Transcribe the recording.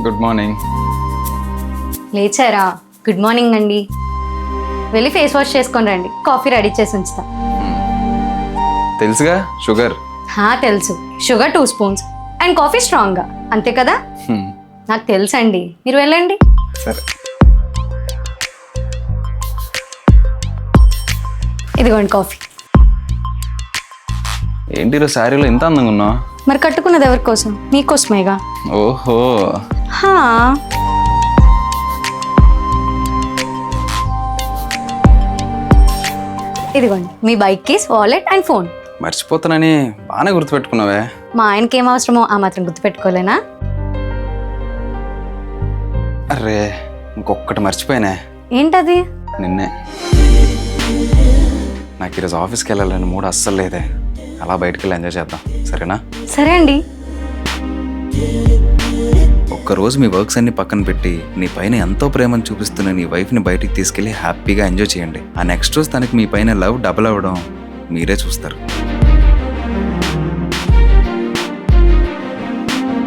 Good morning. లేచారా? Good morning అండి. వెళ్ళి ఫేస్ వాష్ చేసుకొని రండి, కాఫీ రెడీ చేసి ఉంచుతా. తెలుసుగా షుగర్. తెలుసు, షుగర్ 2 స్పూన్స్ అండ్ కాఫీ స్ట్రాంగ్గా, అంతే కదా? నాకు తెలుసండి, మీరు వెళ్ళండి. సరే. ఇదిగోండి కాఫీ. ఏంటి ఈరోజు శారీలో ఎంత అందంగా ఉన్నావు? మరి కట్టుకున్నది ఎవరి కోసం? నీకోసమేగా. ఓహో. హా. ఇదిగోండి మీ bike keys, wallet and phone. మర్చిపోతానని బాగానే గుర్తుపెట్టుకున్నావే. మా ఆయనకి ఏం అవసరమో ఆ మాత్రం గుర్తుపెట్టుకోలేనా? అరే, ఇంకొకటి మర్చిపోయానే. ఏంటది? నిన్నే. నాకు ఈరోజు ఆఫీస్కి వెళ్ళాలని మూడు అస్సలు లేదే. అలా బయటకు వెళ్ళి ఎంజాయ్ చేద్దాం, సరేనా? సరే అండి. ఒక్కరోజు మీ వర్క్స్ అన్ని పక్కన పెట్టి నీ పైన ఎంతో ప్రేమను చూపిస్తున్న నీ వైఫ్ని బయటికి తీసుకెళ్ళి హ్యాపీగా ఎంజాయ్ చేయండి. ఆ నెక్స్ట్ రోజు తనకి మీ పైన లవ్ డబుల్ అవ్వడం మీరే చూస్తారు.